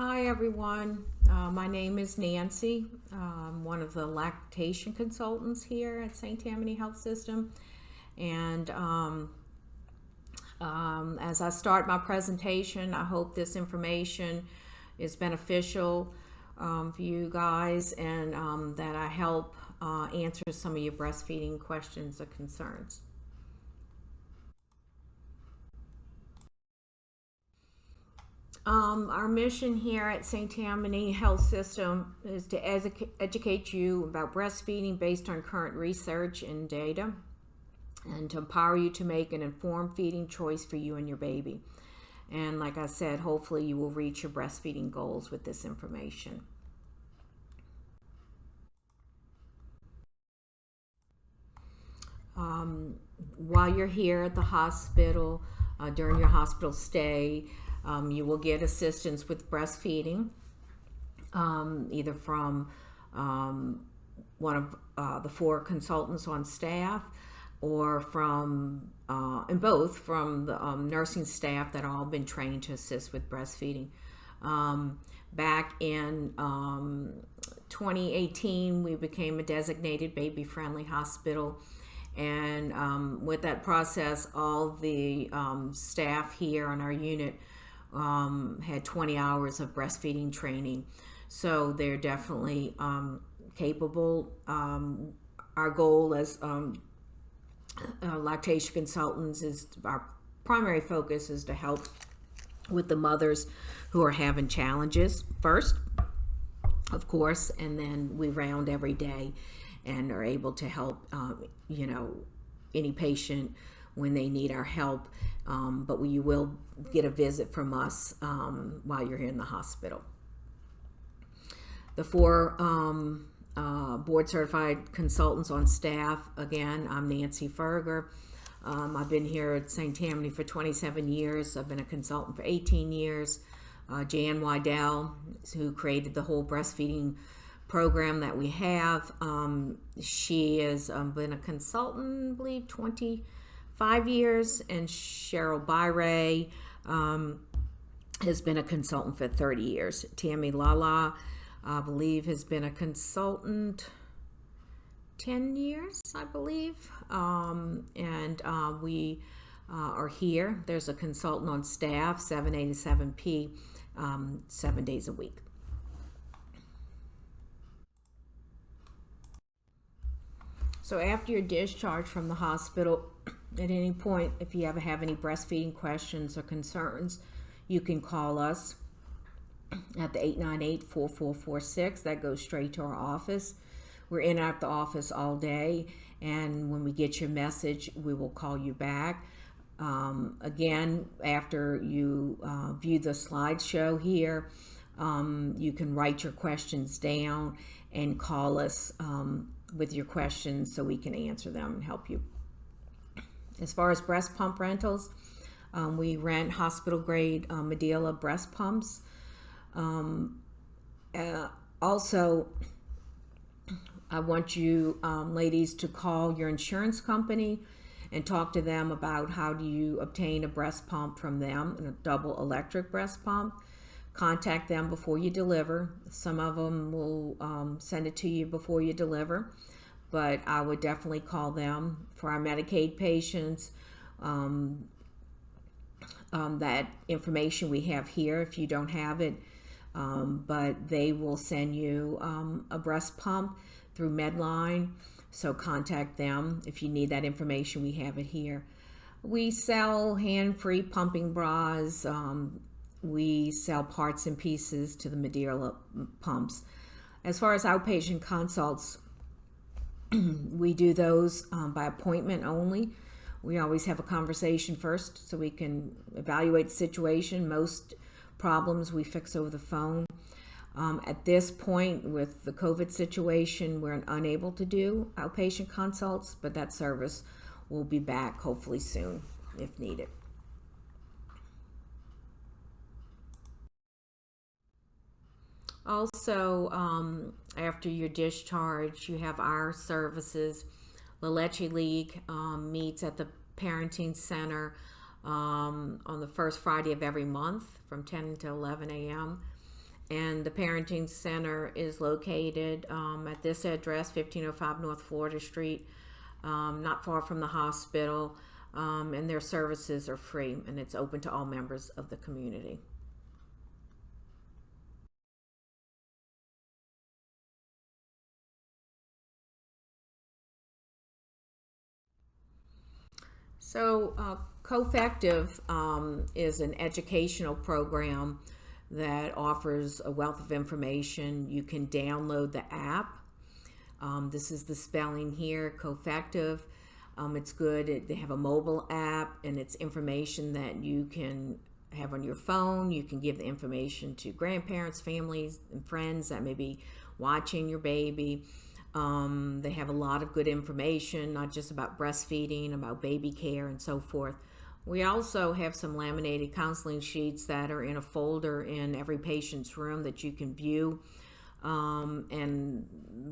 Hi everyone, my name is Nancy. I'm one of the lactation consultants here at St. Tammany Health System, and as I start my presentation, I hope this information is beneficial for you guys, and that I help answer some of your breastfeeding questions or concerns. Our mission here at St. Tammany Health System is to educate you about breastfeeding based on current research and data, and to empower you to make an informed feeding choice for you and your baby. And like I said, hopefully you will reach your breastfeeding goals with this information. While you're here at the hospital, during your hospital stay, you will get assistance with breastfeeding, either from one of the 4 consultants on staff, or from, and both from the nursing staff that have all been trained to assist with breastfeeding. Back in 2018, we became a designated baby-friendly hospital. And with that process, all the staff here on our unit had 20 hours of breastfeeding training. So they're definitely capable. Our goal as lactation consultants is, our primary focus is to help with the mothers who are having challenges first, of course, and then we round every day and are able to help, any patient when they need our help. But you will get a visit from us while you're here in the hospital. The 4 board certified consultants on staff, again, I'm Nancy Ferger. I've been here at St. Tammany for 27 years. I've been a consultant for 18 years. Jan Wydell, who created the whole breastfeeding program that we have, she has been a consultant, I believe, 25 years, and Cheryl Byray has been a consultant for 30 years. Tammy Lala, I believe, has been a consultant 10 years, I believe, and we are here. There's a consultant on staff, 7A to 7P, 7 days a week. So after you're discharged from the hospital, at any point, if you ever have any breastfeeding questions or concerns, you can call us at the 898-4446. That goes straight to our office. We're in at the office all day, and when we get your message, we will call you back. Again, after you view the slideshow here, you can write your questions down and call us with your questions so we can answer them and help you. As far as breast pump rentals, we rent hospital grade Medela breast pumps. Also, I want you ladies to call your insurance company and talk to them about how do you obtain a breast pump from them, a double electric breast pump. Contact them before you deliver. Some of them will send it to you before you deliver, but I would definitely call them. For our Medicaid patients, that information we have here if you don't have it, but they will send you a breast pump through Medline, so contact them if you need that information. We have it here. We sell hand-free pumping bras. We sell parts and pieces to the Medela pumps. As far as outpatient consults, we do those by appointment only. We always have a conversation first so we can evaluate the situation. Most problems we fix over the phone. At this point, with the COVID situation, we're unable to do outpatient consults, but that service will be back hopefully soon if needed. Also, after your discharge, you have our services. The Latch League meets at the Parenting Center on the first Friday of every month from 10 to 11 a.m. And the Parenting Center is located at this address, 1505 North Florida Street, not far from the hospital. And their services are free, and it's open to all members of the community. So Cofective is an educational program that offers a wealth of information. You can download the app. This is the spelling here, Cofective. It's good. They have a mobile app, and it's information that you can have on your phone. You can give the information to grandparents, families, and friends that may be watching your baby. They have a lot of good information, not just about breastfeeding, about baby care, and so forth. We also have some laminated counseling sheets that are in a folder in every patient's room that you can view. And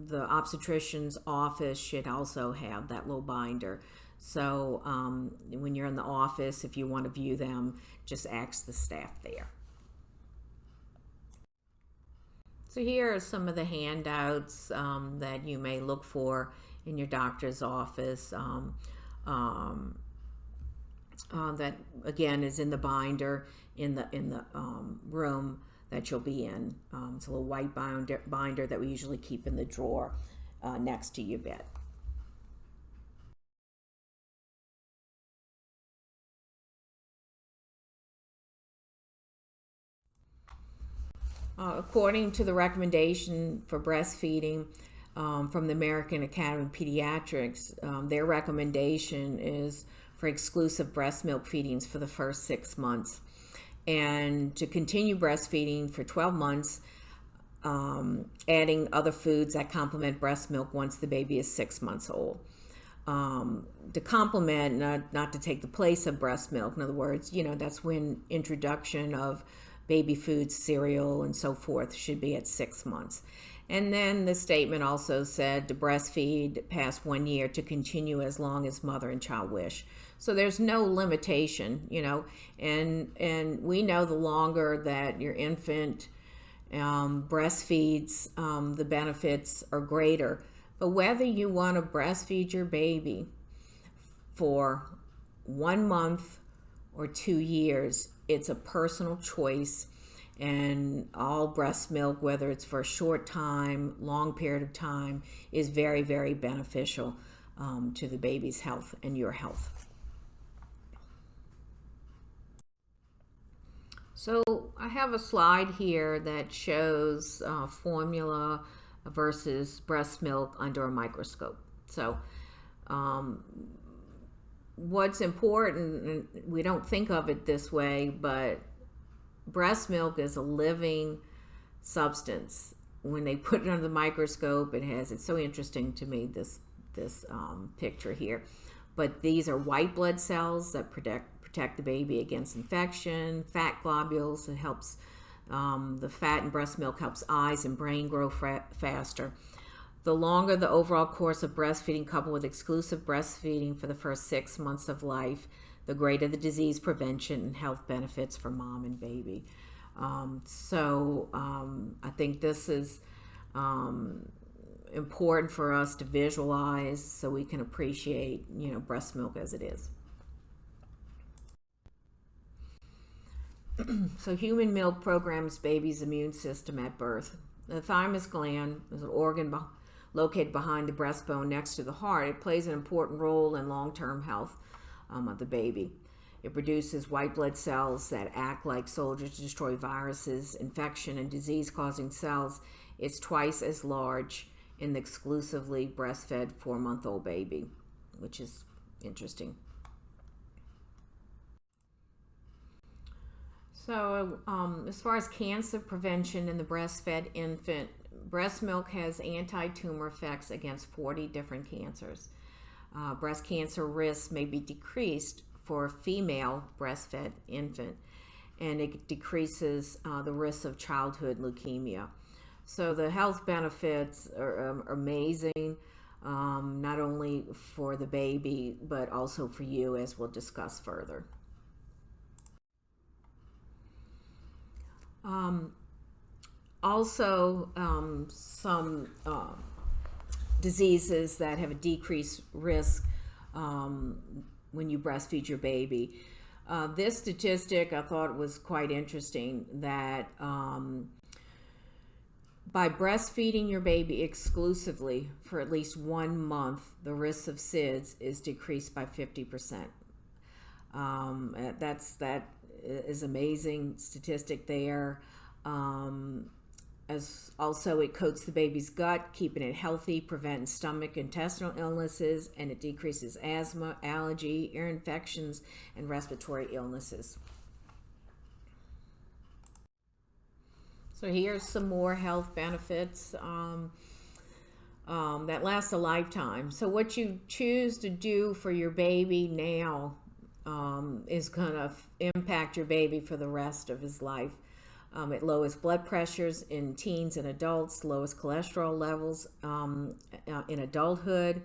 the obstetrician's office should also have that little binder. So when you're in the office, if you want to view them, just ask the staff there. So here are some of the handouts that you may look for in your doctor's office. That again is in the binder in the room that you'll be in. It's a little white binder that we usually keep in the drawer next to your bed. According to the recommendation for breastfeeding from the American Academy of Pediatrics, their recommendation is for exclusive breast milk feedings for the first 6 months, and to continue breastfeeding for 12 months, adding other foods that complement breast milk once the baby is 6 months old. To complement, not to take the place of breast milk. In other words, that's when introduction of baby food, cereal, and so forth should be at 6 months. And then the statement also said to breastfeed past 1 year, to continue as long as mother and child wish. So there's no limitation, and we know the longer that your infant breastfeeds, the benefits are greater. But whether you want to breastfeed your baby for 1 month or 2 years, it's a personal choice. And all breast milk, whether it's for a short time, long period of time, is very, very beneficial to the baby's health and your health. So I have a slide here that shows formula versus breast milk under a microscope. So what's important, and we don't think of it this way, but breast milk is a living substance. When they put it under the microscope, it's so interesting to me, this picture here. But these are white blood cells that protect the baby against infection, fat globules. It helps, the fat in breast milk helps eyes and brain grow faster. The longer the overall course of breastfeeding, coupled with exclusive breastfeeding for the first 6 months of life, the greater the disease prevention and health benefits for mom and baby. I think this is important for us to visualize so we can appreciate, breast milk as it is. So human milk programs baby's immune system at birth. The thymus gland is an organ located behind the breastbone next to the heart. It plays an important role in long-term health of the baby. It produces white blood cells that act like soldiers to destroy viruses, infection, and disease-causing cells. It's twice as large in the exclusively breastfed 4-month-old baby, which is interesting. So as far as cancer prevention in the breastfed infant, breast milk has anti-tumor effects against 40 different cancers. Breast cancer risk may be decreased for a female breastfed infant, and it decreases the risk of childhood leukemia. So the health benefits are amazing, not only for the baby, but also for you, as we'll discuss further. Also, some diseases that have a decreased risk when you breastfeed your baby. This statistic I thought was quite interesting, that by breastfeeding your baby exclusively for at least 1 month, the risk of SIDS is decreased by 50%. That is amazing statistic there. As also, it coats the baby's gut, keeping it healthy, preventing stomach intestinal illnesses, and it decreases asthma, allergy, ear infections, and respiratory illnesses. So here's some more health benefits that last a lifetime. So what you choose to do for your baby now is going to impact your baby for the rest of his life. It lowers blood pressures in teens and adults, lowers cholesterol levels in adulthood,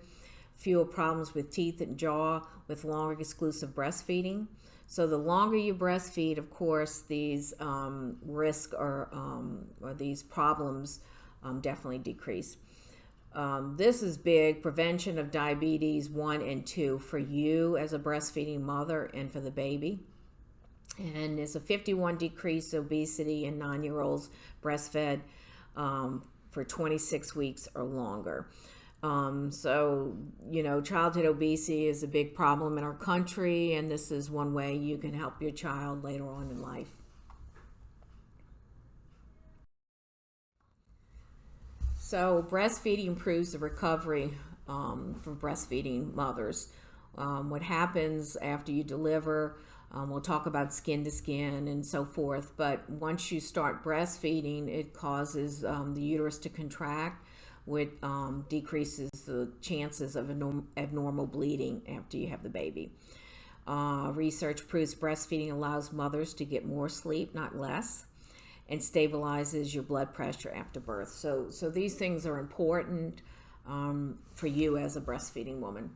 fewer problems with teeth and jaw with longer exclusive breastfeeding. So the longer you breastfeed, of course, these risks or these problems definitely decrease. This is big: prevention of diabetes 1 and 2 for you as a breastfeeding mother and for the baby. And there's a 51% decrease obesity in 9-year-olds breastfed for 26 weeks or longer. So, you know, childhood obesity is a big problem in our country, and this is one way you can help your child later on in life. So breastfeeding improves the recovery for breastfeeding mothers. What happens after you deliver, we'll talk about skin to skin and so forth, but once you start breastfeeding, it causes the uterus to contract, which decreases the chances of abnormal bleeding after you have the baby. Research proves breastfeeding allows mothers to get more sleep, not less, and stabilizes your blood pressure after birth. So these things are important for you as a breastfeeding woman.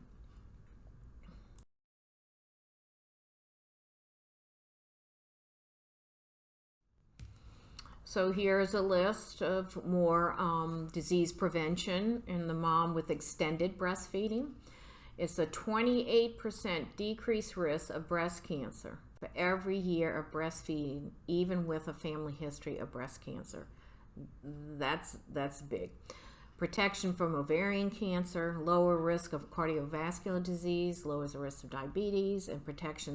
So here's a list of more disease prevention in the mom with extended breastfeeding. It's a 28% decreased risk of breast cancer for every year of breastfeeding, even with a family history of breast cancer. That's big. Protection from ovarian cancer, lower risk of cardiovascular disease, lowers the risk of diabetes, and protects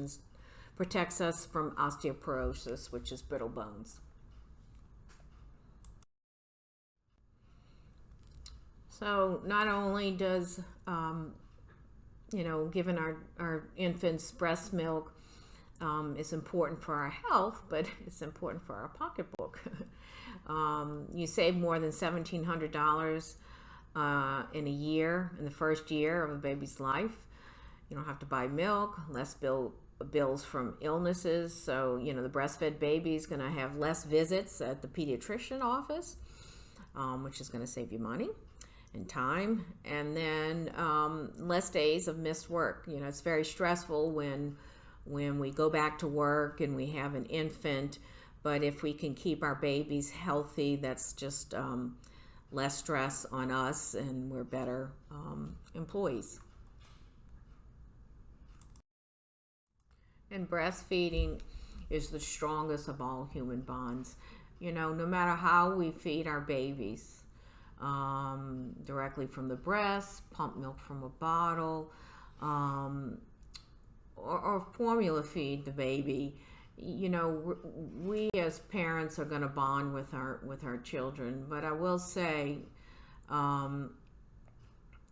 us from osteoporosis, which is brittle bones. So not only does, giving our infants breast milk is important for our health, but it's important for our pocketbook. You save more than $1,700 in a year, in the first year of a baby's life. You don't have to buy milk, less bills from illnesses. So, the breastfed baby is going to have less visits at the pediatrician office, which is going to save you money and time, and then less days of missed work. It's very stressful when we go back to work and we have an infant, but if we can keep our babies healthy, that's just less stress on us, and we're better employees. And breastfeeding is the strongest of all human bonds. No matter how we feed our babies, directly from the breast, pump milk from a bottle, or formula feed the baby, we as parents are going to bond with our children. But I will say,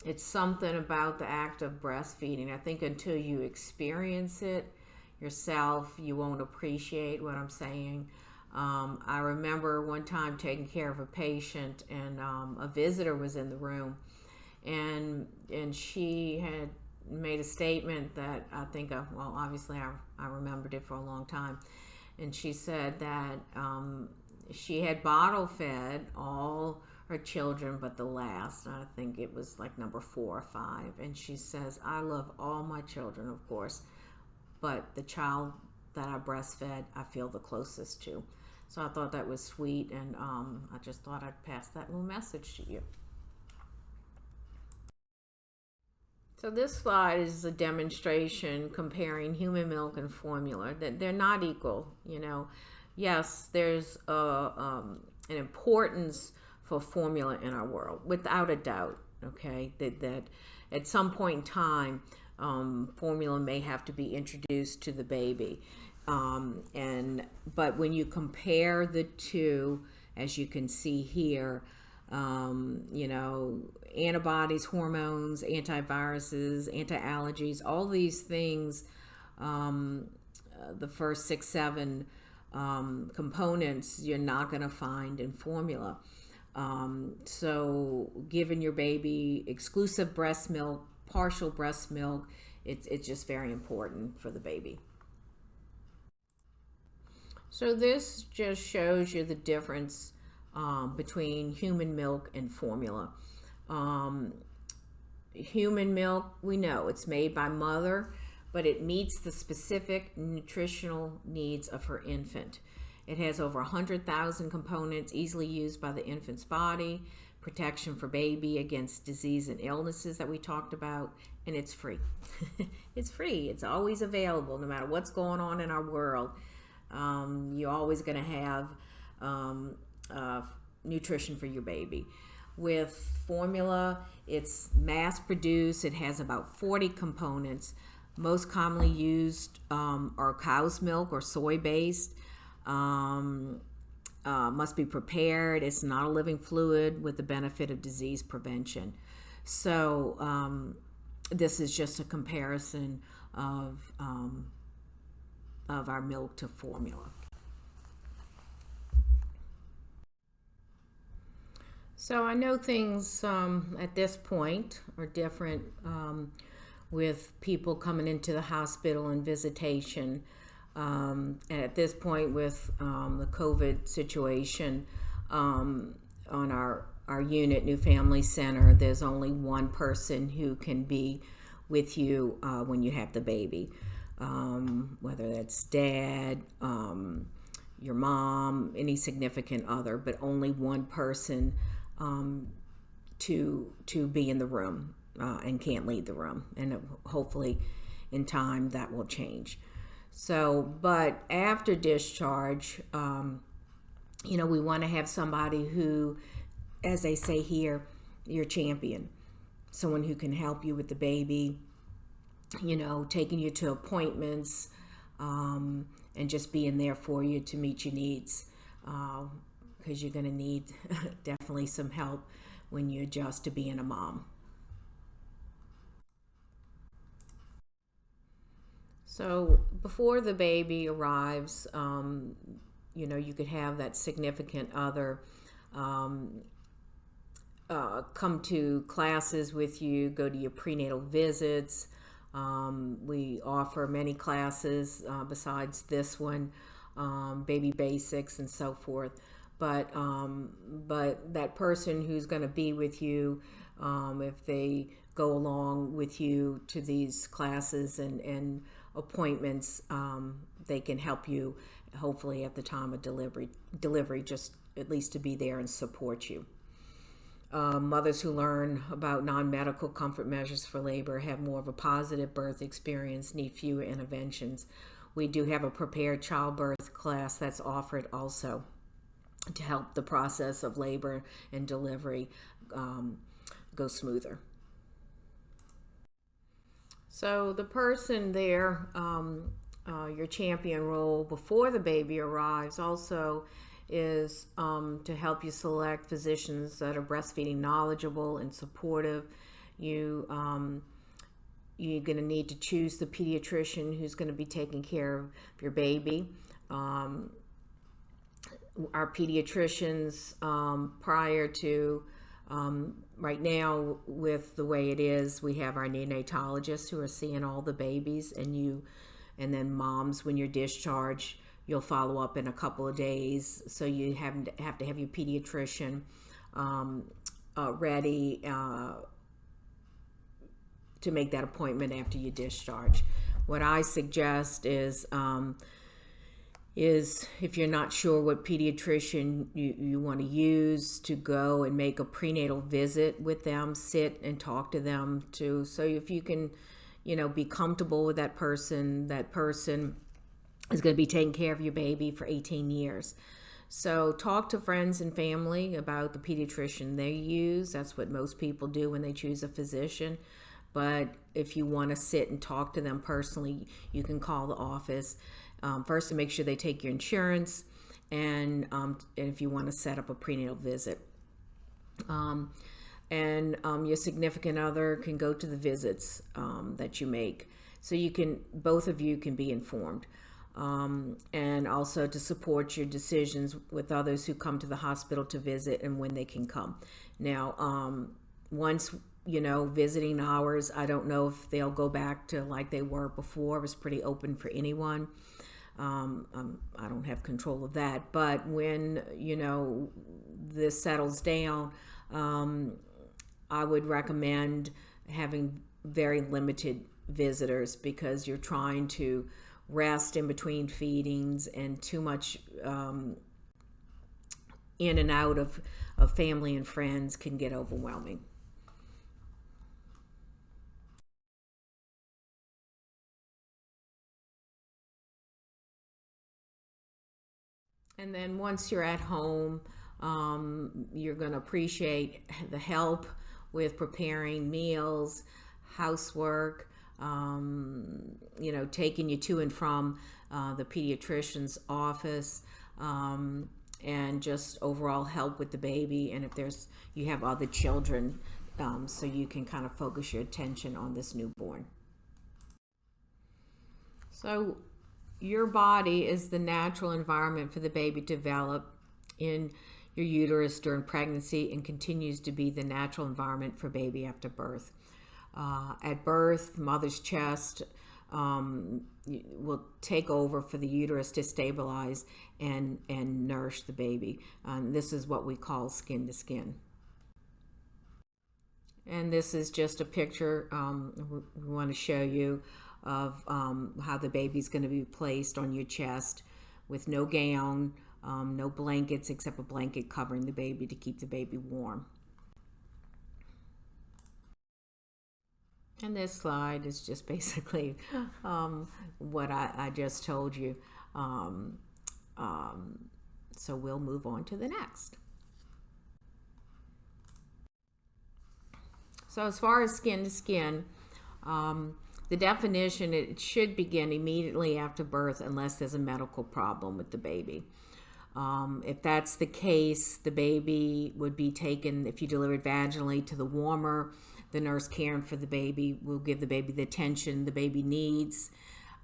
it's something about the act of breastfeeding. I think until you experience it yourself, you won't appreciate what I'm saying. I remember one time taking care of a patient, and a visitor was in the room, and she had made a statement that I think obviously I remembered it for a long time. And she said that she had bottle fed all her children but the last. I think it was like number 4 or 5. And she says, I love all my children, of course, but the child that I breastfed, I feel the closest to. So I thought that was sweet, and I just thought I'd pass that little message to you. So this slide is a demonstration comparing human milk and formula. That they're not equal, you know. Yes, there's an importance for formula in our world, without a doubt. Okay, that at some point in time, formula may have to be introduced to the baby. But when you compare the two, as you can see here, you know, antibodies, hormones, antiviruses, anti-allergies, all these things, the first 6, 7 components you're not going to find in formula. So giving your baby exclusive breast milk, partial breast milk, it's just very important for the baby. So this just shows you the difference between human milk and formula. Human milk, we know it's made by mother, but it meets the specific nutritional needs of her infant. It has over 100,000 components easily used by the infant's body, protection for baby against disease and illnesses that we talked about, and it's free. It's free. It's always available no matter what's going on in our world. You're always going to have nutrition for your baby. With formula, it's mass produced. It has about 40 components. Most commonly used are cow's milk or soy based. Must be prepared. It's not a living fluid with the benefit of disease prevention. So this is just a comparison of our milk to formula. So I know things at this point are different with people coming into the hospital and visitation. And at this point with the COVID situation on our unit, New Family Center, there's only one person who can be with you when you have the baby. Whether that's dad, your mom, any significant other, but only one person to be in the room and can't leave the room. And hopefully in time that will change. So, but after discharge, you know, we want to have somebody who, as they say here, your champion, someone who can help you with the baby, you know, taking you to appointments, and just being there for you to meet your needs, because you're going to need definitely some help when you adjust to being a mom. So before the baby arrives, you know, you could have that significant other come to classes with you, go to your prenatal visits. We offer many classes besides this one, baby basics and so forth. But that person who's going to be with you, if they go along with you to these classes and appointments, they can help you hopefully at the time of delivery, just at least to be there and support you. Mothers who learn about non-medical comfort measures for labor have more of a positive birth experience, need fewer interventions. We do have a prepared childbirth class that's offered also to help the process of labor and delivery go smoother. So the person there, your champion role before the baby arrives also is to help you select physicians that are breastfeeding knowledgeable and supportive. You're going to need to choose the pediatrician who's going to be taking care of your baby. Our pediatricians, prior to right now, with the way it is, we have our neonatologists who are seeing all the babies, and then moms, when you're discharged, you'll follow up in a couple of days. So you have to have your pediatrician ready to make that appointment after you discharge. What I suggest is is if you're not sure what pediatrician you want to use, to go and make a prenatal visit with them, sit and talk to them too. So if you can, be comfortable with that person is going to be taking care of your baby for 18 years. So talk to friends and family about the pediatrician they use. That's what most people do when they choose a physician. But if you want to sit and talk to them personally, you can call the office first to make sure they take your insurance, and if you want to set up a prenatal visit. Your significant other can go to the visits that you make, so both of you can be informed. And also to support your decisions with others who come to the hospital to visit and when they can come. Now, once visiting hours, I don't know if they'll go back to like they were before. It was pretty open for anyone. I don't have control of that, but when this settles down, I would recommend having very limited visitors, because you're trying to rest in between feedings, and too much in and out of family and friends can get overwhelming. And then once you're at home, you're going to appreciate the help with preparing meals, housework, taking you to and from the pediatrician's office, and just overall help with the baby. And if you have other children, so you can kind of focus your attention on this newborn. So your body is the natural environment for the baby to develop in your uterus during pregnancy, and continues to be the natural environment for baby after birth. At birth, mother's chest will take over for the uterus to stabilize and nourish the baby. This is what we call skin to skin. And this is just a picture we want to show you of how the baby's going to be placed on your chest with no gown, no blankets except a blanket covering the baby to keep the baby warm. And this slide is just basically what I just told you. So we'll move on to the next. So as far as skin to skin, the definition, it should begin immediately after birth unless there's a medical problem with the baby. If that's the case, the baby would be taken, if you delivered vaginally, to the warmer. The nurse caring for the baby will give the baby the attention the baby needs.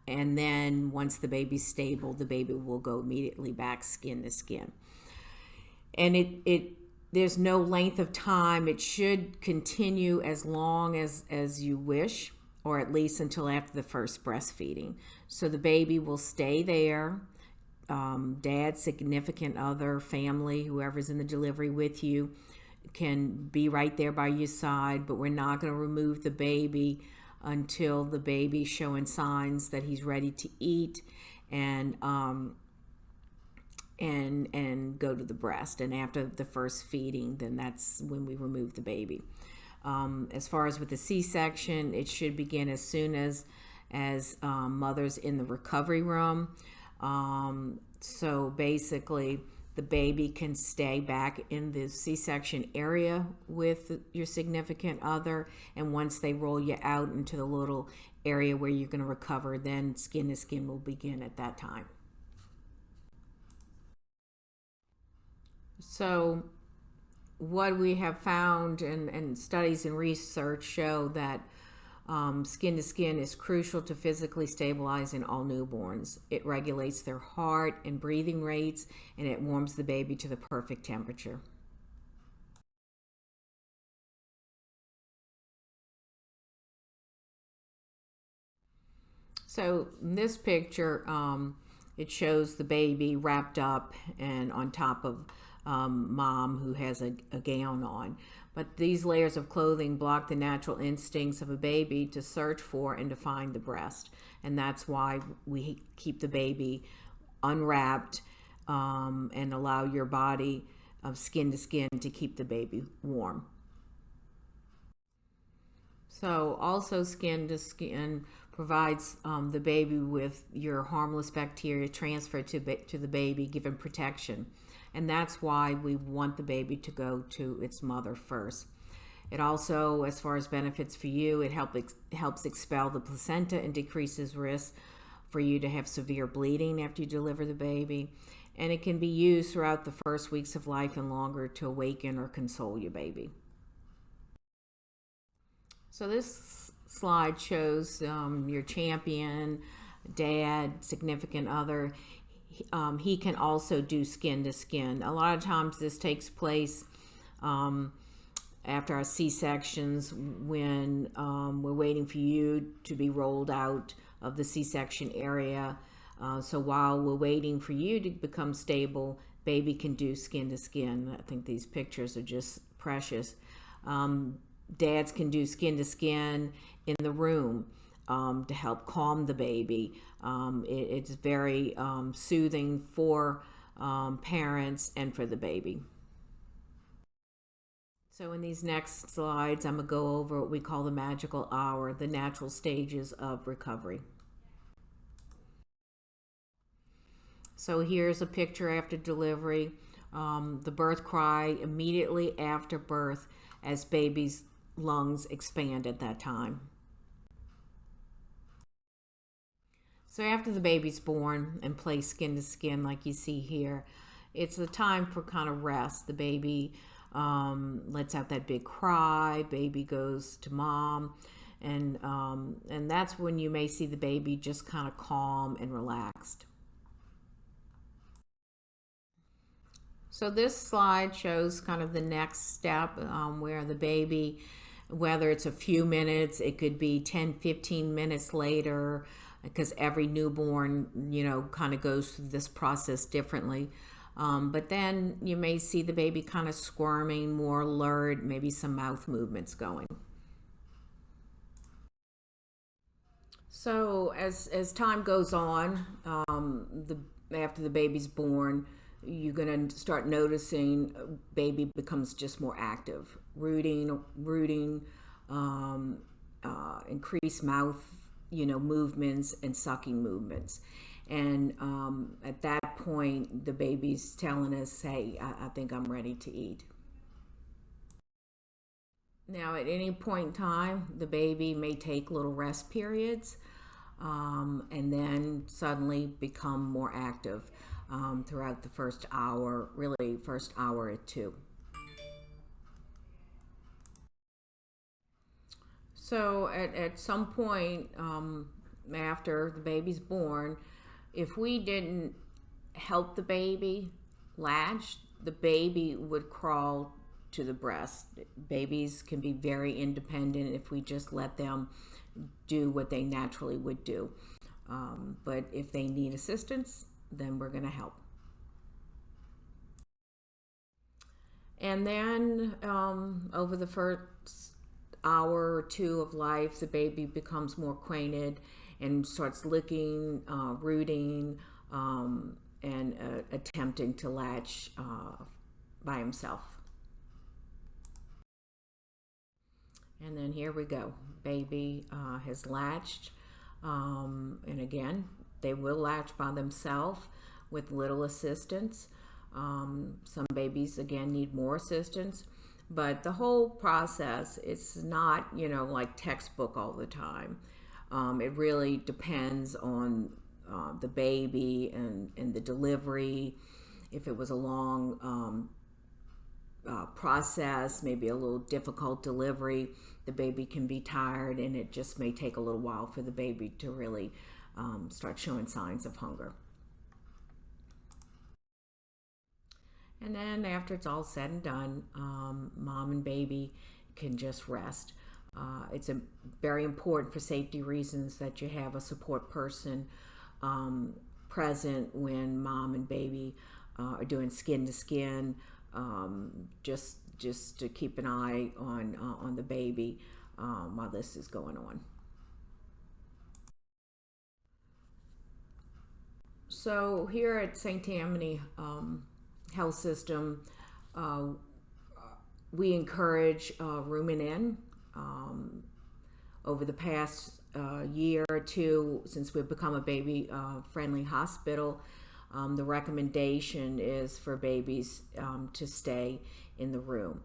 And then once the baby's stable, the baby will go immediately back skin to skin. And there's no length of time. It should continue as long as you wish, or at least until after the first breastfeeding. So the baby will stay there. Dad, significant other, family, whoever's in the delivery with you can be right there by your side, but we're not going to remove the baby until the baby's showing signs that he's ready to eat and go to the breast. And after the first feeding, then that's when we remove the baby. As far as with the C-section, it should begin as soon as mother's in the recovery room. So basically, the baby can stay back in the C-section area with your significant other, and once they roll you out into the little area where you're going to recover, then skin to skin will begin at that time. So what we have found, and studies and research show that skin to skin is crucial to physically stabilizing all newborns. It regulates their heart and breathing rates, and it warms the baby to the perfect temperature. So in this picture, it shows the baby wrapped up and on top of mom, who has a gown on. But these layers of clothing block the natural instincts of a baby to search for and to find the breast. And that's why we keep the baby unwrapped, and allow your body skin to skin to keep the baby warm. So also skin to skin provides the baby with your harmless bacteria transferred to the baby, giving protection. And that's why we want the baby to go to its mother first. It also, as far as benefits for you, it helps expel the placenta and decreases risk for you to have severe bleeding after you deliver the baby. And it can be used throughout the first weeks of life and longer to awaken or console your baby. So this slide shows your champion, dad, significant other. He can also do skin to skin. A lot of times this takes place after our C-sections when we're waiting for you to be rolled out of the C-section area. So while we're waiting for you to become stable, baby can do skin to skin. I think these pictures are just precious. Dads can do skin to skin in the room to help calm the baby. It's very soothing for parents and for the baby. So in these next slides, I'm going to go over what we call the magical hour, the natural stages of recovery. So here's a picture after delivery, the birth cry immediately after birth as baby's lungs expand at that time. So after the baby's born and placed skin to skin like you see here, it's the time for kind of rest. The baby lets out that big cry, baby goes to mom, and that's when you may see the baby just kind of calm and relaxed. So this slide shows kind of the next step where the baby, whether it's a few minutes, it could be 10-15 minutes later, because every newborn, you know, kind of goes through this process differently. But then you may see the baby kind of squirming, more alert, maybe some mouth movements going. So as time goes on, after the baby's born, you're going to start noticing baby becomes just more active, rooting, increased mouth, you know, movements and sucking movements. And at that point, the baby's telling us, hey, I think I'm ready to eat. Now, at any point in time, the baby may take little rest periods and then suddenly become more active throughout the first hour, really first hour or two. So at some point after the baby's born, if we didn't help the baby latch, the baby would crawl to the breast. Babies can be very independent if we just let them do what they naturally would do. But if they need assistance, then we're going to help. And then over the first hour or two of life, the baby becomes more acquainted and starts licking, rooting, and attempting to latch by himself. And then here we go. Baby has latched. And again, they will latch by themselves with little assistance. Some babies, again, need more assistance. But the whole process, it's not, you know, like textbook all the time. It really depends on the baby and the delivery. If it was a long process, maybe a little difficult delivery, the baby can be tired, and it just may take a little while for the baby to really start showing signs of hunger. And then after it's all said and done, mom and baby can just rest. It's very important for safety reasons that you have a support person present when mom and baby are doing skin to skin, just to keep an eye on the baby while this is going on. So here at St. Tammany Health System, we encourage rooming in. Over the past year or two, since we've become a baby-friendly hospital, the recommendation is for babies to stay in the room.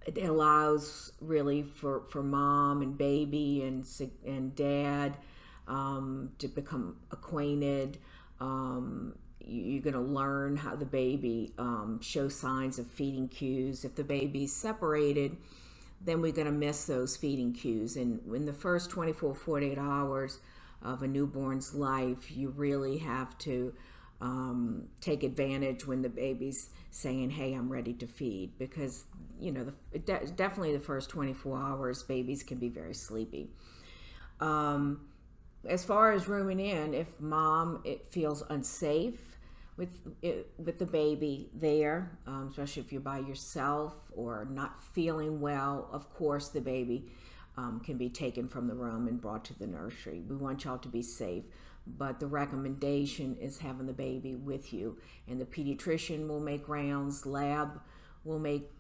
It allows really for mom and baby and dad to become acquainted. You're going to learn how the baby shows signs of feeding cues. If the baby's separated, then we're going to miss those feeding cues. And in the first 24, 48 hours of a newborn's life, you really have to take advantage when the baby's saying, hey, I'm ready to feed, because you know, definitely the first 24 hours babies can be very sleepy. As far as rooming in, if mom feels unsafe with the baby there, especially if you're by yourself or not feeling well, of course the baby can be taken from the room and brought to the nursery. We want y'all to be safe, but the recommendation is having the baby with you, and the pediatrician will make rounds, lab will make,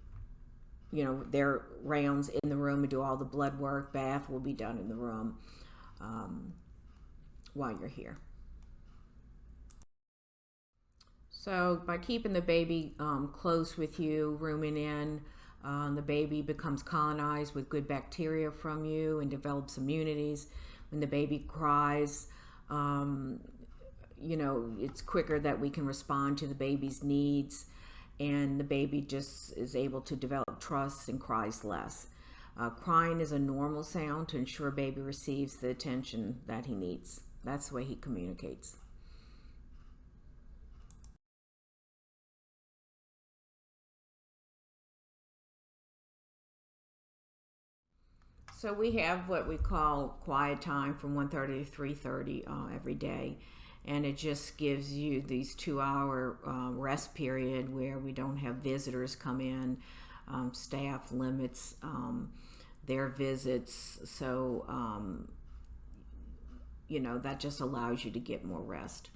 you know, their rounds in the room and do all the blood work. Bath will be done in the room while you're here. So by keeping the baby close with you, rooming in, the baby becomes colonized with good bacteria from you and develops immunities. When the baby cries, you know, it's quicker that we can respond to the baby's needs, and the baby just is able to develop trust and cries less. Crying is a normal sound to ensure baby receives the attention that he needs. That's the way he communicates. So we have what we call quiet time from 1:30 to 3:30 every day. And it just gives you these 2-hour rest period where we don't have visitors come in. Staff limits their visits. So, you know, that just allows you to get more rest.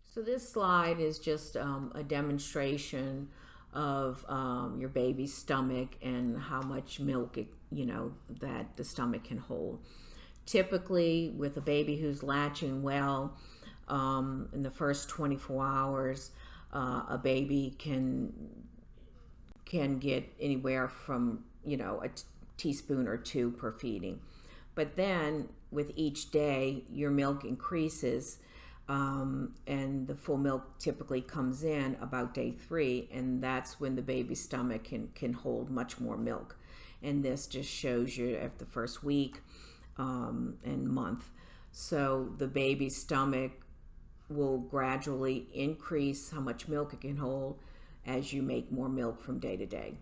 So this slide is just a demonstration of your baby's stomach and how much milk that the stomach can hold. Typically, with a baby who's latching well, in the first 24 hours, a baby can get anywhere from a teaspoon or two per feeding. But then with each day, your milk increases. And the full milk typically comes in about day 3, and that's when the baby's stomach can hold much more milk. And this just shows you after the first week and month. So the baby's stomach will gradually increase how much milk it can hold as you make more milk from day to day.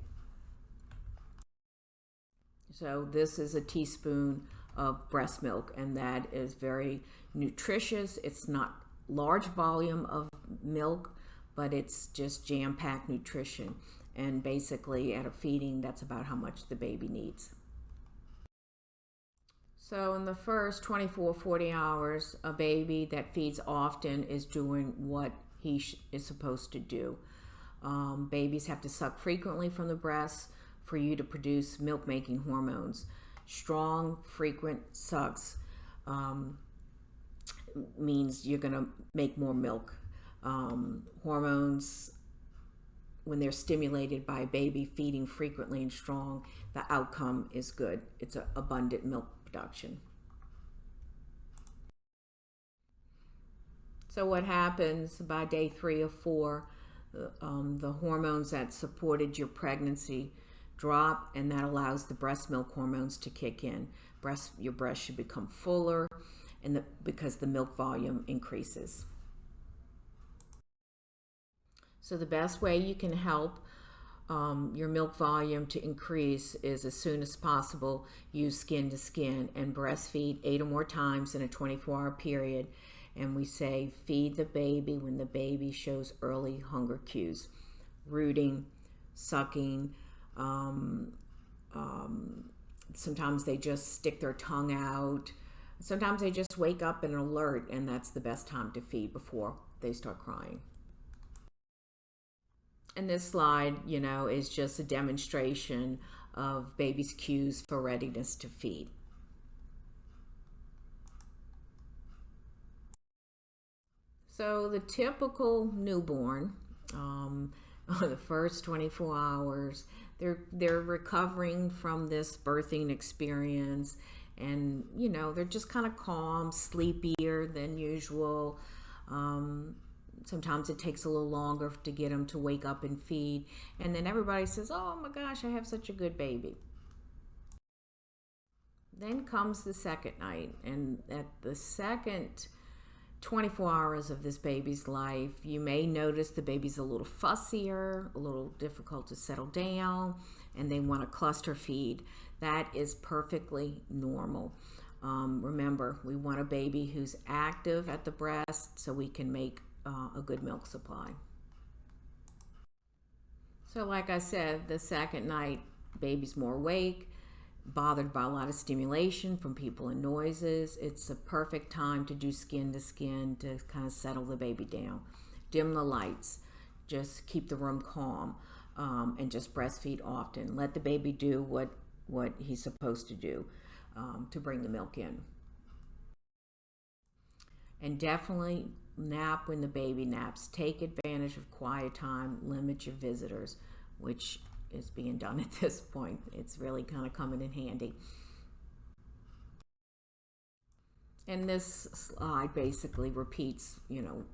So this is a teaspoon of breast milk, and that is very nutritious. It's not large volume of milk, but it's just jam-packed nutrition. And basically at a feeding, that's about how much the baby needs. So in the first 24, 40 hours, a baby that feeds often is doing what he is supposed to do. Babies have to suck frequently from the breast for you to produce milk-making hormones. Strong, frequent sucks means you're going to make more milk. Hormones, when they're stimulated by a baby feeding frequently and strong, the outcome is good. It's an abundant milk production. So what happens by day 3 or 4, the hormones that supported your pregnancy drop, and that allows the breast milk hormones to kick in. Your breast should become fuller, and because the milk volume increases. So the best way you can help your milk volume to increase is as soon as possible, use skin to skin and breastfeed 8 or more times in a 24-hour period. And we say feed the baby when the baby shows early hunger cues, rooting, sucking. Sometimes they just stick their tongue out. Sometimes they just wake up and alert, and that's the best time to feed before they start crying. And this slide, you know, is just a demonstration of baby's cues for readiness to feed. So the typical newborn, the first 24 hours, they're recovering from this birthing experience, and you know, they're just kind of calm, sleepier than usual. Sometimes it takes a little longer to get them to wake up and feed, and then everybody says, oh my gosh, I have such a good baby. Then comes the second night, and at the second 24 hours of this baby's life, you may notice the baby's a little fussier, a little difficult to settle down, and they want to cluster feed. That is perfectly normal. Remember, we want a baby who's active at the breast so we can make a good milk supply. So like I said, the second night, baby's more awake, bothered by a lot of stimulation from people and noises. It's a perfect time to do skin to skin to kind of settle the baby down. Dim the lights, just keep the room calm, and just breastfeed often. Let the baby do what he's supposed to do to bring the milk in. And definitely nap when the baby naps. Take advantage of quiet time, limit your visitors, which is being done at this point. It's really kind of coming in handy. And this slide basically repeats, you know,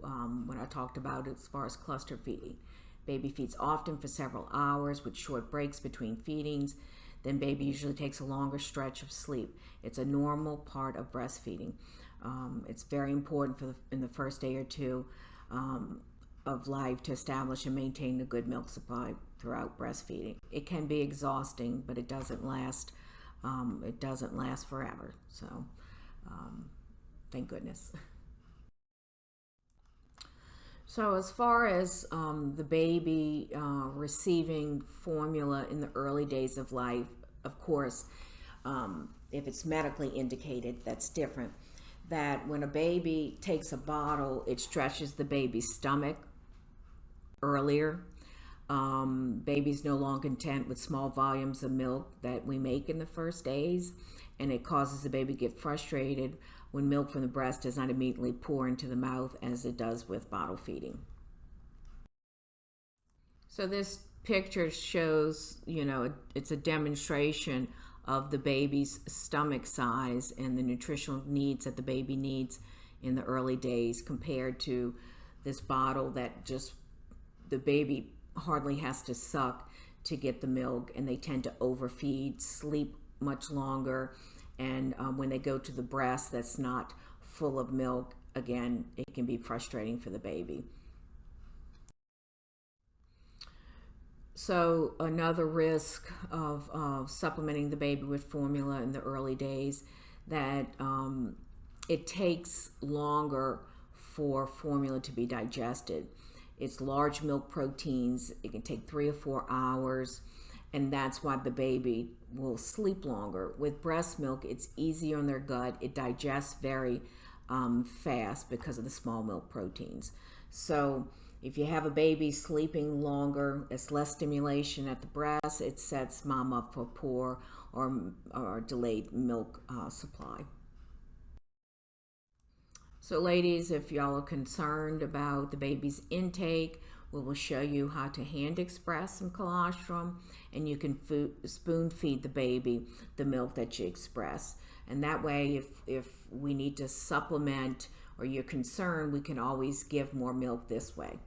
what I talked about as far as cluster feeding. Baby feeds often for several hours with short breaks between feedings. Then baby usually takes a longer stretch of sleep. It's a normal part of breastfeeding. It's very important in the first day or two of life to establish and maintain a good milk supply throughout breastfeeding. It can be exhausting, but it doesn't last. It doesn't last forever. So, thank goodness. So as far as the baby receiving formula in the early days of life, of course, if it's medically indicated, that's different. That when a baby takes a bottle, it stretches the baby's stomach earlier. Baby's no longer content with small volumes of milk that we make in the first days, and it causes the baby to get frustrated when milk from the breast does not immediately pour into the mouth as it does with bottle feeding. So this picture shows, you know, it's a demonstration of the baby's stomach size and the nutritional needs that the baby needs in the early days compared to this bottle that just the baby hardly has to suck to get the milk, and they tend to overfeed, sleep much longer, and when they go to the breast that's not full of milk, again, it can be frustrating for the baby. So another risk of supplementing the baby with formula in the early days, that it takes longer for formula to be digested. It's large milk proteins. It can take 3 or 4 hours, and that's why the baby will sleep longer. With breast milk, it's easier on their gut. It digests very fast because of the small milk proteins. So if you have a baby sleeping longer, it's less stimulation at the breast. It sets mom up for poor or delayed milk supply. So ladies, if y'all are concerned about the baby's intake, we will show you how to hand express some colostrum, and you can spoon feed the baby the milk that you express. And that way, if we need to supplement or you're concerned, we can always give more milk this way.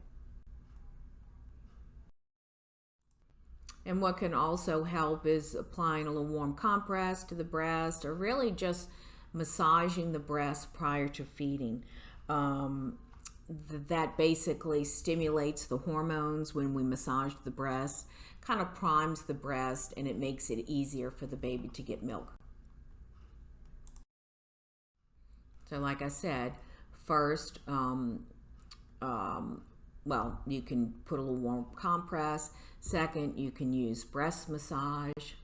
And what can also help is applying a little warm compress to the breast, or really just massaging the breast prior to feeding. that basically stimulates the hormones when we massage the breast, kind of primes the breast, and it makes it easier for the baby to get milk. So like I said, first, well, you can put a little warm compress. Second, you can use breast massage.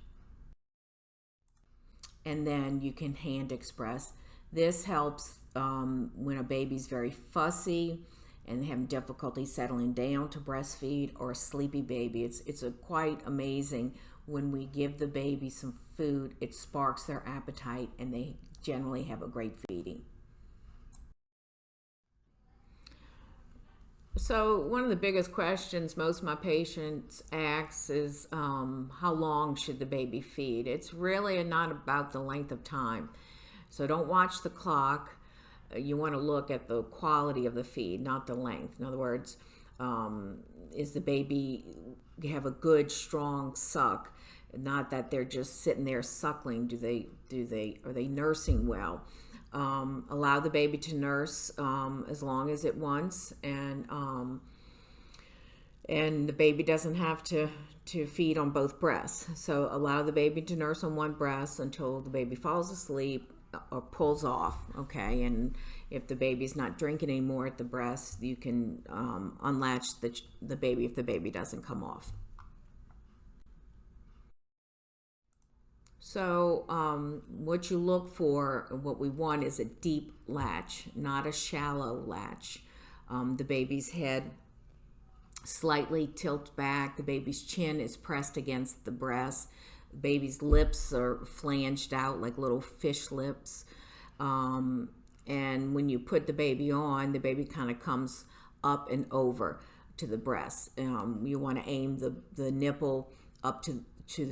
And then you can hand express. This helps when a baby's very fussy and having difficulty settling down to breastfeed, or a sleepy baby. It's quite amazing when we give the baby some food. It sparks their appetite and they generally have a great feeding. So one of the biggest questions most of my patients ask is how long should the baby feed? It's really not about the length of time. So don't watch the clock. You want to look at the quality of the feed, not the length. In other words, is the baby have a good strong suck? Not that they're just sitting there suckling. Are they nursing well? Allow the baby to nurse as long as it wants, and the baby doesn't have to feed on both breasts. So allow the baby to nurse on one breast until the baby falls asleep or pulls off, okay? And if the baby's not drinking anymore at the breast, you can unlatch the baby if the baby doesn't come off. So what you look for, what we want is a deep latch, not a shallow latch. The baby's head slightly tilts back. The baby's chin is pressed against the breast. The baby's lips are flanged out like little fish lips. And when you put the baby on, the baby kind of comes up and over to the breast. You want to aim the nipple up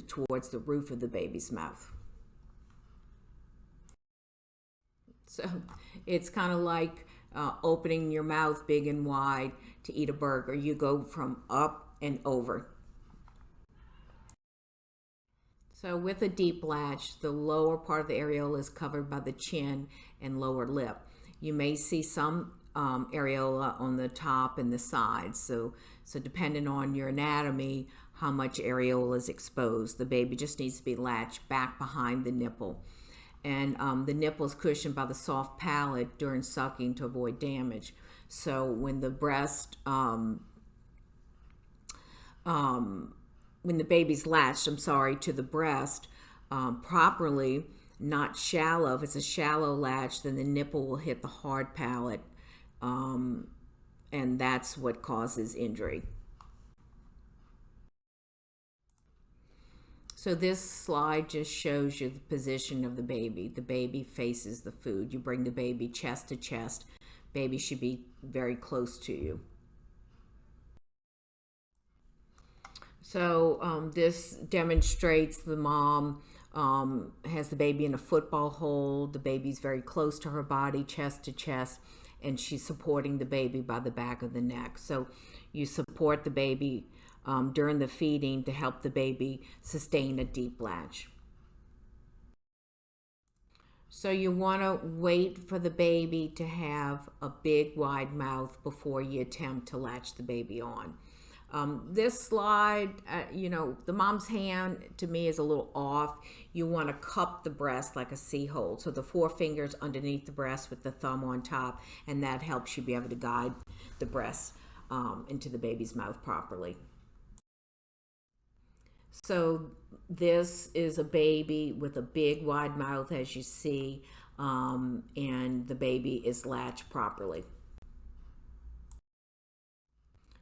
towards the roof of the baby's mouth. So it's kind of like opening your mouth big and wide to eat a burger. You go from up and over. So with a deep latch, the lower part of the areola is covered by the chin and lower lip. You may see some areola on the top and the sides. So depending on your anatomy, how much areola is exposed. The baby just needs to be latched back behind the nipple. And the nipple is cushioned by the soft palate during sucking to avoid damage. So when the breast, when the baby's latched, to the breast properly, not shallow. If it's a shallow latch, then the nipple will hit the hard palate, and that's what causes injury. So this slide just shows you the position of the baby. The baby faces the food. You bring the baby chest to chest. Baby should be very close to you. So this demonstrates the mom has the baby in a football hold. The baby's very close to her body, chest to chest, and she's supporting the baby by the back of the neck. So you support the baby during the feeding to help the baby sustain a deep latch. So you want to wait for the baby to have a big wide mouth before you attempt to latch the baby on. This slide, the mom's hand to me is a little off. You want to cup the breast like a C hold. So the 4 fingers underneath the breast with the thumb on top, and that helps you be able to guide the breast into the baby's mouth properly. So this is a baby with a big wide mouth, as you see, and the baby is latched properly.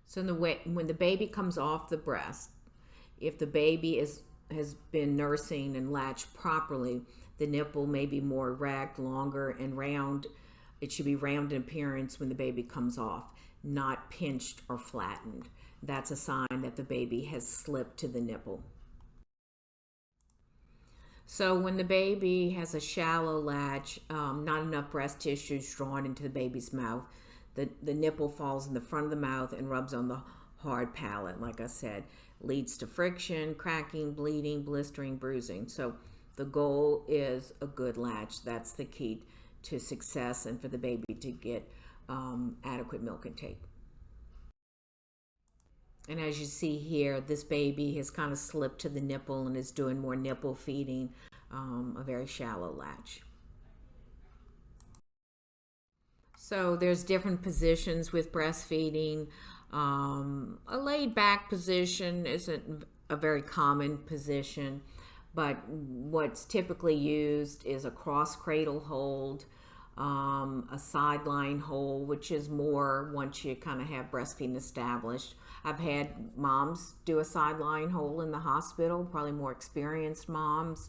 So when the baby comes off the breast, if the baby has been nursing and latched properly, the nipple may be more erect, longer, and round. It should be round in appearance when the baby comes off, not pinched or flattened. That's a sign that the baby has slipped to the nipple. So when the baby has a shallow latch, not enough breast tissue is drawn into the baby's mouth, the nipple falls in the front of the mouth and rubs on the hard palate, like I said, leads to friction, cracking, bleeding, blistering, bruising. So the goal is a good latch. That's the key to success and for the baby to get adequate milk intake. And as you see here, this baby has kind of slipped to the nipple and is doing more nipple feeding, a very shallow latch. So there's different positions with breastfeeding. A laid back position isn't a very common position, but what's typically used is a cross cradle hold, a sideline hold, which is more once you kind of have breastfeeding established. I've had moms do a sideline hold in the hospital, probably more experienced moms.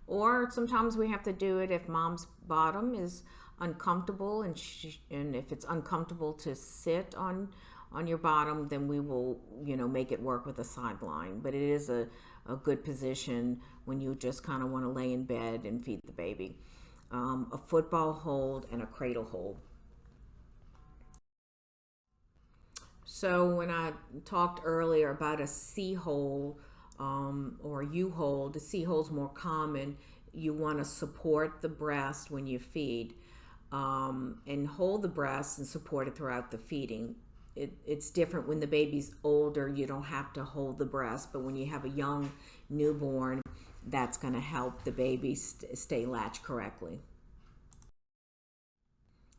Or sometimes we have to do it if mom's bottom is uncomfortable, and if it's uncomfortable to sit on your bottom, then we will, make it work with a sideline. But it is a good position when you just kind of want to lay in bed and feed the baby. A football hold and a cradle hold. So when I talked earlier about a C hold or a U hold, the C hold is more common. You want to support the breast when you feed, and hold the breast and support it throughout the feeding. It's different when the baby's older. You don't have to hold the breast, but when you have a young newborn, that's going to help the baby stay latched correctly.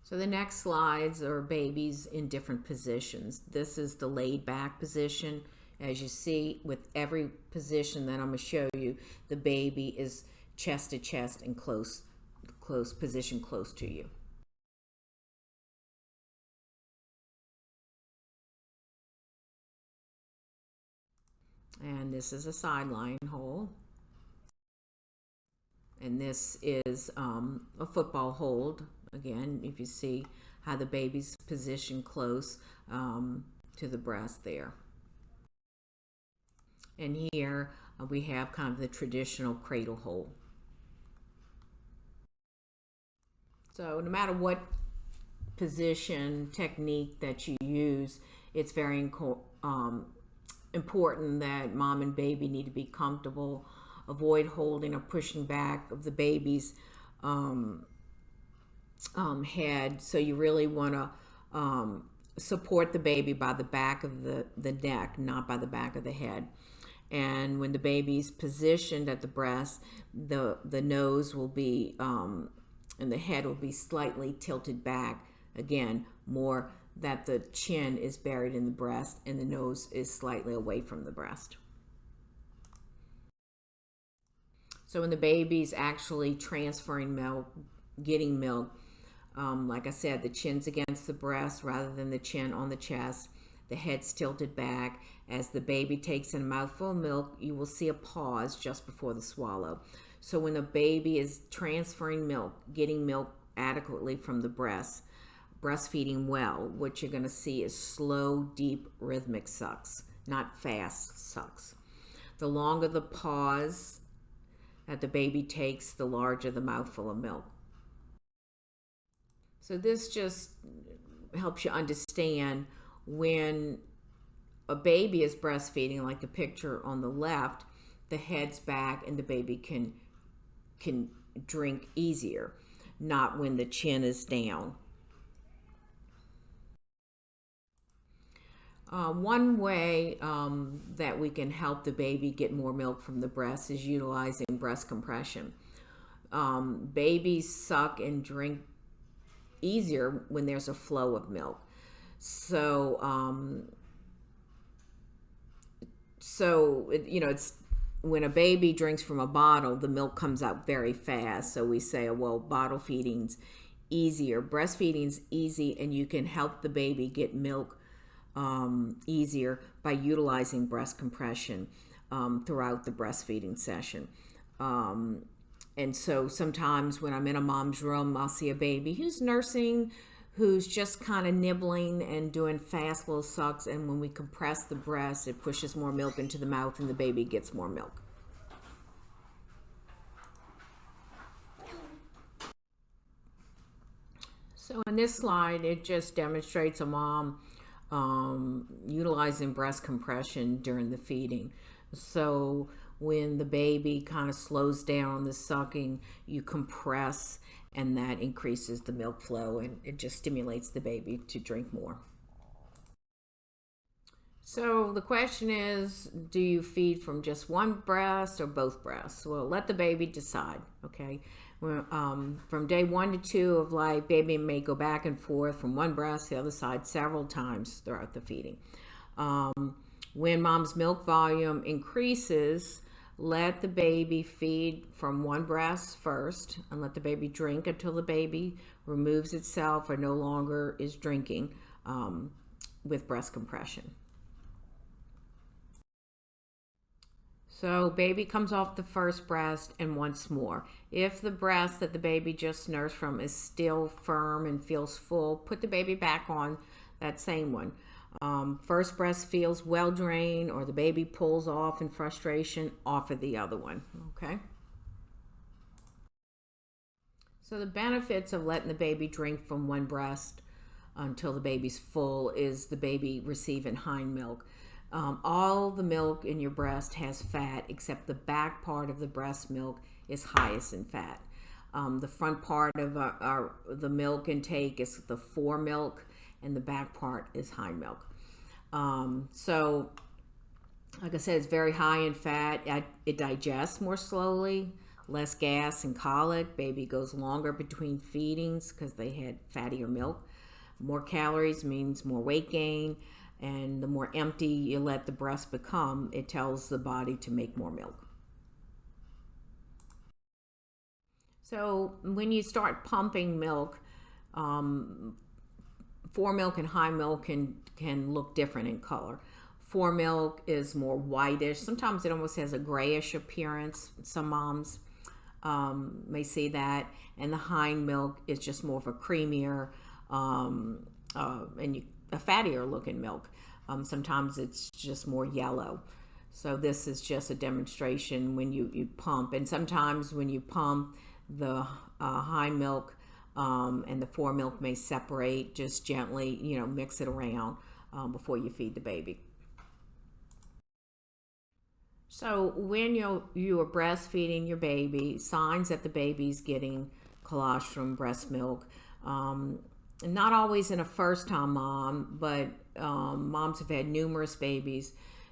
So the next slides are babies in different positions. This is the laid back position. As you see, with every position that I'm going to show you, the baby is chest to chest and close position close to you. And this is a sideline hold. And this is a football hold. Again, if you see how the baby's positioned close to the breast there. And here we have kind of the traditional cradle hold. So no matter what position technique that you use, it's very important that mom and baby need to be comfortable. Avoid holding or pushing back of the baby's head. So you really want to support the baby by the back of the neck, not by the back of the head. And when the baby's positioned at the breast, the nose will be and the head will be slightly tilted back. Again, more that the chin is buried in the breast and the nose is slightly away from the breast. So when the baby's actually transferring milk, getting milk, like I said, the chin's against the breast rather than the chin on the chest. The head's tilted back. As the baby takes in a mouthful of milk, you will see a pause just before the swallow. So when the baby is transferring milk, getting milk adequately from the breast, breastfeeding well, what you're going to see is slow, deep, rhythmic sucks, not fast sucks. The longer the pause that the baby takes, the larger the mouthful of milk. So this just helps you understand when a baby is breastfeeding, like the picture on the left, the head's back and the baby can drink easier, not when the chin is down. One way that we can help the baby get more milk from the breast is utilizing breast compression. Babies suck and drink easier when there's a flow of milk. So, it's when a baby drinks from a bottle, the milk comes out very fast. So we say, well, bottle feeding's easier. Breastfeeding's easy, and you can help the baby get milk easier by utilizing breast compression throughout the breastfeeding session. And so sometimes when I'm in a mom's room, I'll see a baby who's nursing, who's just kind of nibbling and doing fast little sucks. And when we compress the breast, it pushes more milk into the mouth and the baby gets more milk. So in this slide, it just demonstrates a mom utilizing breast compression during the feeding. So when the baby kind of slows down the sucking, you compress and that increases the milk flow, and it just stimulates the baby to drink more. So the question is, do you feed from just one breast or both breasts? Well, let the baby decide, okay? From day 1 to 2 of life, baby may go back and forth from one breast to the other side several times throughout the feeding. When mom's milk volume increases, let the baby feed from one breast first, and let the baby drink until the baby removes itself or no longer is drinking with breast compression. So baby comes off the first breast and wants more. If the breast that the baby just nursed from is still firm and feels full, put the baby back on that same one. First breast feels well drained, or the baby pulls off in frustration, offer the other one, okay? So the benefits of letting the baby drink from one breast until the baby's full is the baby receiving hind milk. All the milk in your breast has fat, except the back part of the breast milk is highest in fat. The front part of the milk intake is the foremilk, and the back part is hind milk. So, like I said, it's very high in fat. It digests more slowly, less gas and colic. Baby goes longer between feedings because they had fattier milk. More calories means more weight gain. And the more empty you let the breast become, it tells the body to make more milk. So when you start pumping milk, foremilk and hind milk can look different in color. Foremilk is more whitish. Sometimes it almost has a grayish appearance. Some moms may see that. And the hind milk is just more of a creamier a fattier looking milk. Sometimes it's just more yellow. So this is just a demonstration when you pump. And sometimes when you pump, the hind milk and the foremilk may separate. Just gently, mix it around before you feed the baby. So when you are breastfeeding your baby, signs that the baby's getting colostrum, breast milk. Not always in a first-time mom, but moms have had numerous babies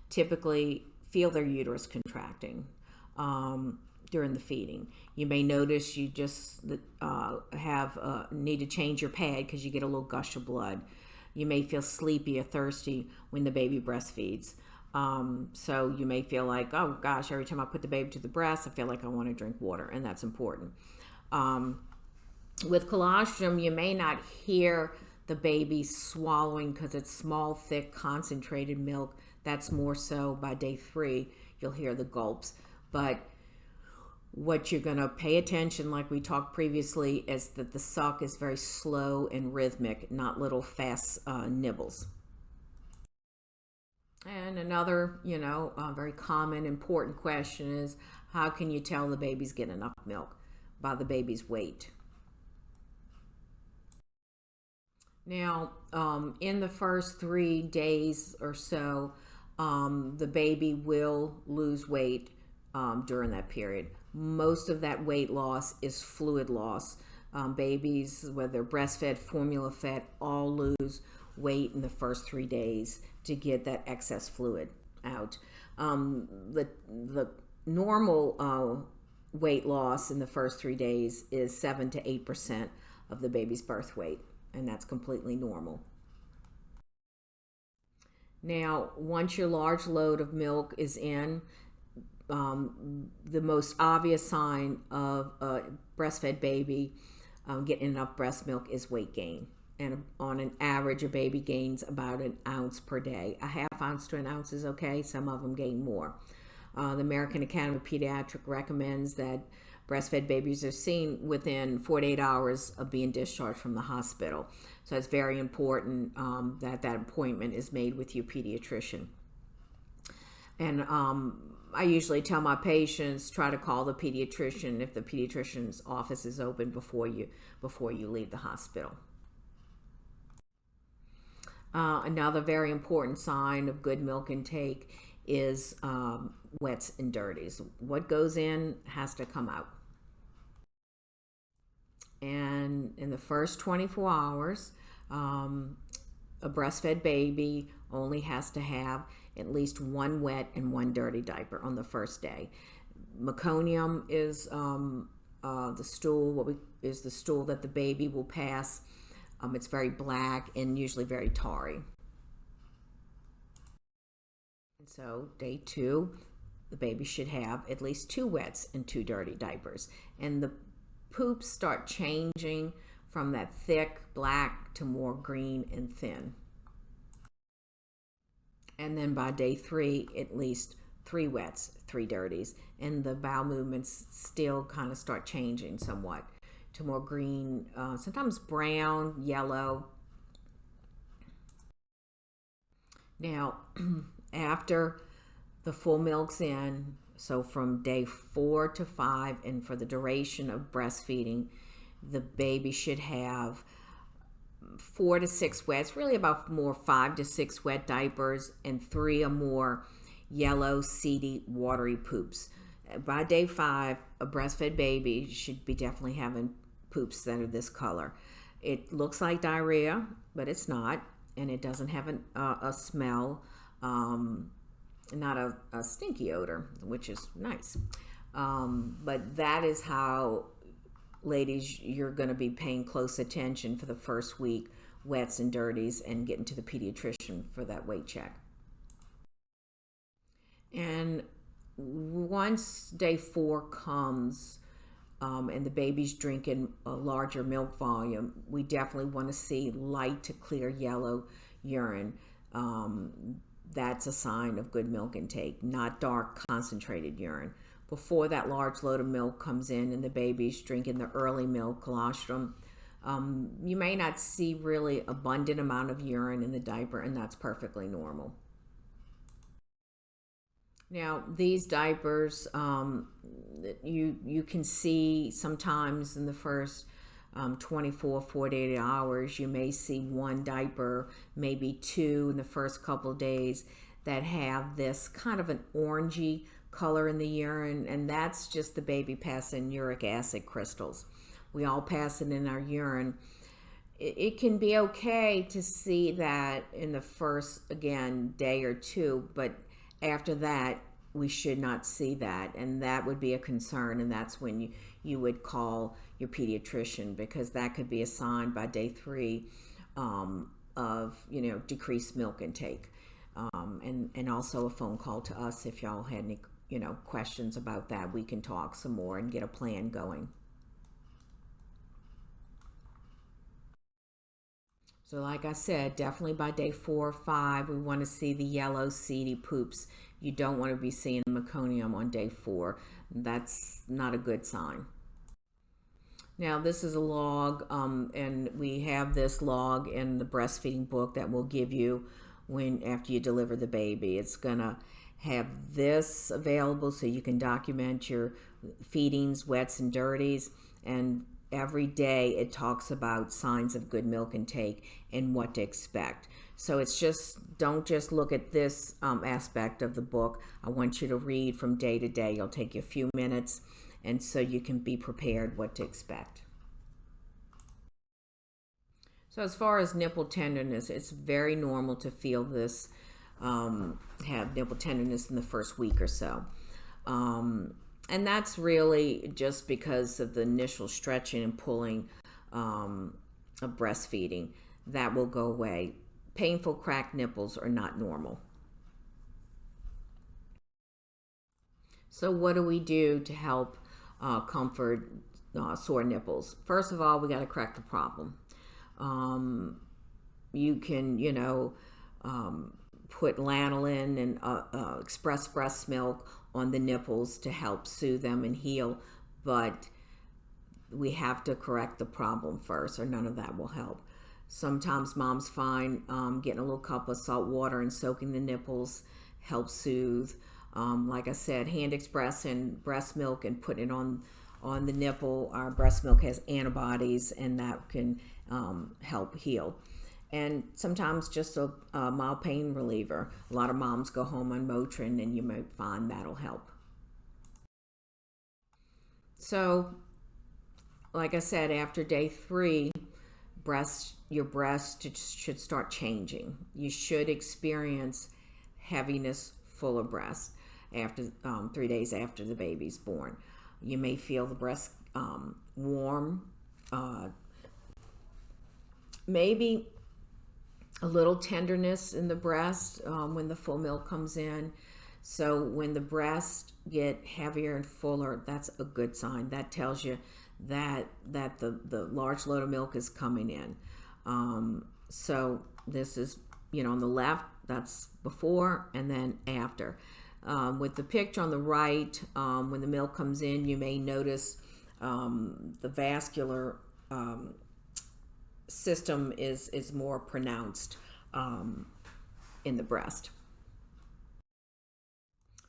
typically feel their uterus contracting during the feeding. You may notice you just need to change your pad because you get a little gush of blood. You may feel sleepy or thirsty when the baby breastfeeds. So you may feel like, oh gosh, every time I put the baby to the breast, I feel like I want to drink water, and that's important. With colostrum, you may not hear the baby swallowing because it's small, thick, concentrated milk. That's more so by day 3, you'll hear the gulps. But what you're going to pay attention, like we talked previously, is that the suck is very slow and rhythmic, not little fast nibbles. And another, very common, important question is, how can you tell the baby's getting enough milk? By the baby's weight. Now, in the first 3 days or so, the baby will lose weight during that period. Most of that weight loss is fluid loss. Babies, whether breastfed, formula fed, all lose weight in the first 3 days to get that excess fluid out. The normal weight loss in the first 3 days is 7 to 8% of the baby's birth weight, and that's completely normal. Now, once your large load of milk is in, the most obvious sign of a breastfed baby getting enough breast milk is weight gain. And on an average, a baby gains about an ounce per day. A half ounce to an ounce is okay. Some of them gain more. The American Academy of Pediatrics recommends that breastfed babies are seen within 48 hours of being discharged from the hospital. So it's very important that appointment is made with your pediatrician. And I usually tell my patients, try to call the pediatrician if the pediatrician's office is open before you leave the hospital. Another very important sign of good milk intake is wets and dirties. What goes in has to come out. And in the first 24 hours, a breastfed baby only has to have at least one wet and one dirty diaper on the first day. Meconium is the stool, is the stool that the baby will pass. It's very black and usually very tarry. And so day 2, the baby should have at least 2 wets and 2 dirty diapers. And the poops start changing from that thick black to more green and thin. And then by day 3, at least 3 wets, 3 dirties. And the bowel movements still kind of start changing somewhat to more green, sometimes brown, yellow. Now, after the full milk's in, so from day 4 to 5, and for the duration of breastfeeding, the baby should have 4 to 6 wets, really about more 5 to 6 wet diapers, and 3 or more yellow, seedy, watery poops. By day 5, a breastfed baby should be definitely having poops that are this color. It looks like diarrhea, but it's not, and it doesn't have a smell, not a stinky odor, which is nice. But that is how, ladies, you're going to be paying close attention for the first week, wets and dirties, and getting to the pediatrician for that weight check. And once day 4 comes, and the baby's drinking a larger milk volume, we definitely want to see light to clear yellow urine. That's a sign of good milk intake, not dark concentrated urine. Before that large load of milk comes in and the baby's drinking the early milk, colostrum, you may not see really abundant amount of urine in the diaper, and that's perfectly normal. Now, these diapers, you can see sometimes in the first 24, 48 hours, you may see 1 diaper, maybe 2 in the first couple of days that have this kind of an orangey color in the urine, and that's just the baby passing uric acid crystals. We all pass it in our urine. It can be okay to see that in the first, again, day or 2, but after that, we should not see that, and that would be a concern, and that's when you would call your pediatrician, because that could be a sign by day 3 of decreased milk intake, and also a phone call to us if y'all had any questions about that. We can talk some more and get a plan going. So like I said, definitely by day 4 or 5, we want to see the yellow, seedy poops. You don't want to be seeing meconium on day 4. That's not a good sign. Now, this is a log, and we have this log in the breastfeeding book that we'll give you after you deliver the baby. It's going to have this available so you can document your feedings, wets, and dirties, and every day it talks about signs of good milk intake and what to expect. So it's just, don't just look at this aspect of the book. I want you to read from day to day. It'll take you a few minutes, and so you can be prepared what to expect. So as far as nipple tenderness, it's very normal to feel this, have nipple tenderness in the first week or so. And that's really just because of the initial stretching and pulling of breastfeeding. That will go away. Painful cracked nipples are not normal. So what do we do to help comfort sore nipples? First of all, we got to correct the problem. You can, put lanolin and express breast milk on the nipples to help soothe them and heal, but we have to correct the problem first, or none of that will help. Sometimes moms find getting a little cup of salt water and soaking the nipples helps soothe. Like I said, hand expressing breast milk and putting it on the nipple. Our breast milk has antibodies, and that can help heal. And sometimes just a mild pain reliever. A lot of moms go home on Motrin, and you might find that'll help. So like I said, after day 3, your breast should start changing. You should experience heaviness, fuller breast after 3 days after the baby's born. You may feel the breast warm, maybe a little tenderness in the breast when the full milk comes in. So when the breasts get heavier and fuller, that's a good sign. That tells you that the large load of milk is coming in. So this is, on the left, that's before and then after. With the picture on the right, when the milk comes in, you may notice the vascular system is more pronounced in the breast.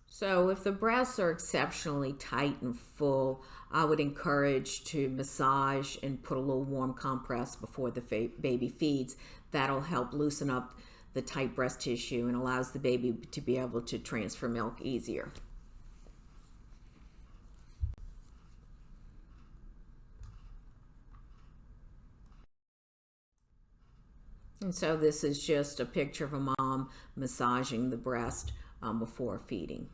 So if the breasts are exceptionally tight and full, I would encourage to massage and put a little warm compress before the baby feeds. That'll help loosen up the tight breast tissue and allows the baby to be able to transfer milk easier. And so this is just a picture of a mom massaging the breast before feeding.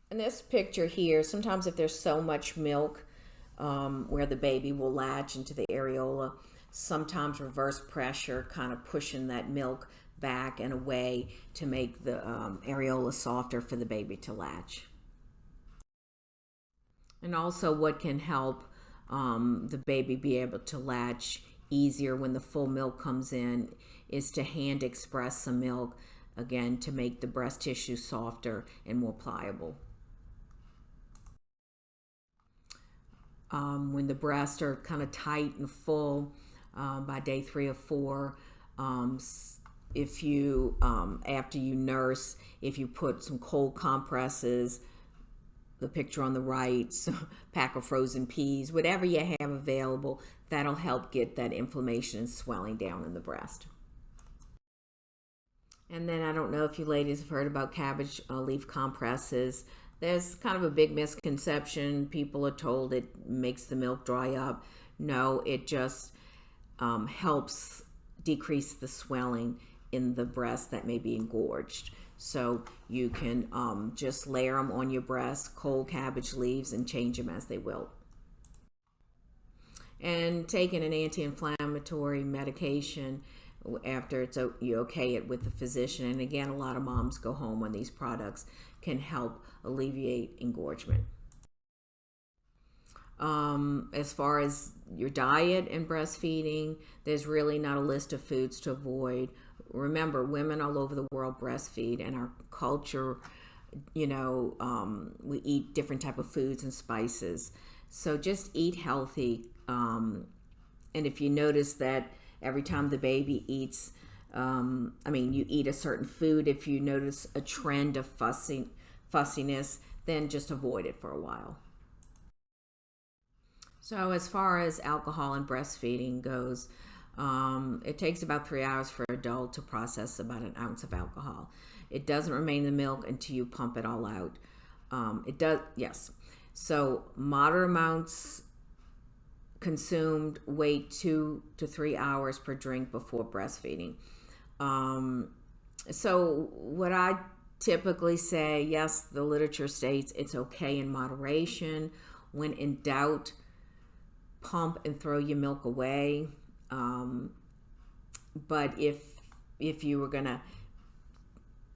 In this picture here, sometimes if there's so much milk where the baby will latch into the areola, sometimes reverse pressure kind of pushing that milk back and away to make the areola softer for the baby to latch. And also what can help the baby be able to latch easier when the full milk comes in is to hand express some milk, again, to make the breast tissue softer and more pliable. When the breasts are kind of tight and full by day 3 or 4, if you, after you nurse, if you put some cold compresses, the picture on the right, pack of frozen peas, whatever you have available, that'll help get that inflammation and swelling down in the breast. And then I don't know if you ladies have heard about cabbage leaf compresses. There's kind of a big misconception. People are told it makes the milk dry up. No, it just helps decrease the swelling in the breast that may be engorged. So you can just layer them on your breast, cold cabbage leaves, and change them as they wilt. And taking an anti-inflammatory medication after you okay it with the physician. And again, a lot of moms go home on these products, can help alleviate engorgement. As far as your diet and breastfeeding, there's really not a list of foods to avoid. Remember, women all over the world breastfeed, and our culture, we eat different type of foods and spices. So just eat healthy. And if you notice that every time the baby eats, you eat a certain food, if you notice a trend of fussiness, then just avoid it for a while. So as far as alcohol and breastfeeding goes, it takes about 3 hours for an adult to process about an ounce of alcohol. It doesn't remain in the milk until you pump it all out. It does, yes. So moderate amounts consumed, wait 2 to 3 hours per drink before breastfeeding. So what I typically say, yes, the literature states it's okay in moderation. When in doubt, pump and throw your milk away. But if you were gonna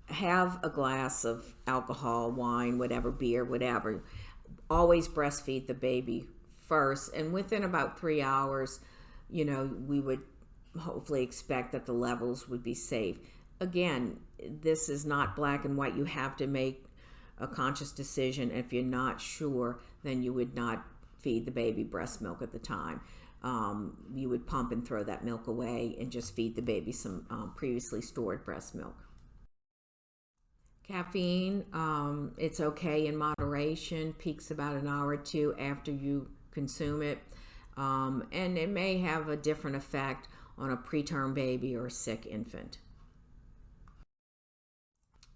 have a glass of alcohol, wine, whatever, beer, whatever, always breastfeed the baby first, and within about 3 hours, we would hopefully expect that the levels would be safe. Again, this is not black and white. You have to make a conscious decision. If you're not sure, then you would not feed the baby breast milk at the time. You would pump and throw that milk away and just feed the baby some previously stored breast milk. Caffeine, it's okay in moderation, peaks about an hour or 2 after you consume it, and it may have a different effect on a preterm baby or a sick infant.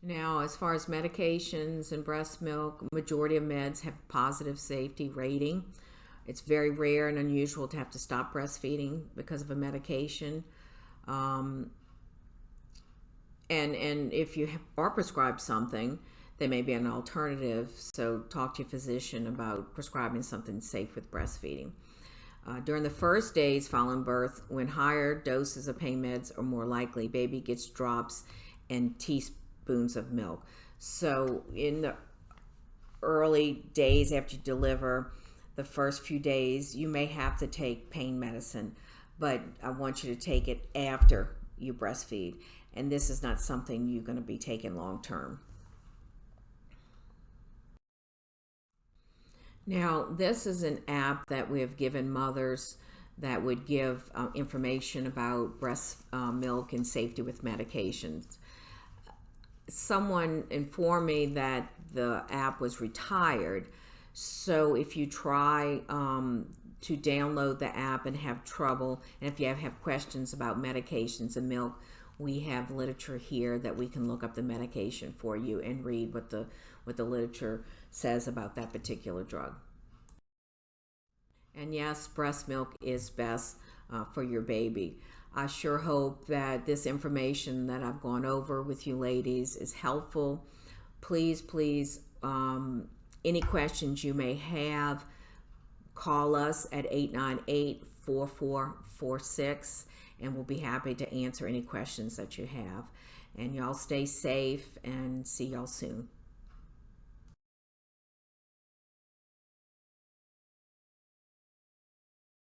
Now, as far as medications and breast milk, majority of meds have positive safety rating. It's very rare and unusual to have to stop breastfeeding because of a medication. And if you are prescribed something, there may be an alternative. So talk to your physician about prescribing something safe with breastfeeding. During the first days following birth, when higher doses of pain meds are more likely, baby gets drops and teaspoons of milk. So in the early days after you deliver, the first few days, you may have to take pain medicine, but I want you to take it after you breastfeed. And this is not something you're going to be taking long term. Now, this is an app that we have given mothers that would give information about breast milk and safety with medications. Someone informed me that the app was retired, so if you try to download the app and have trouble, and if you have questions about medications and milk, we have literature here that we can look up the medication for you and read what the literature says about that particular drug. And yes, breast milk is best for your baby. I sure hope that this information that I've gone over with you ladies is helpful. Please, please, any questions you may have, call us at 898-4446, and we'll be happy to answer any questions that you have. And y'all stay safe, and see y'all soon.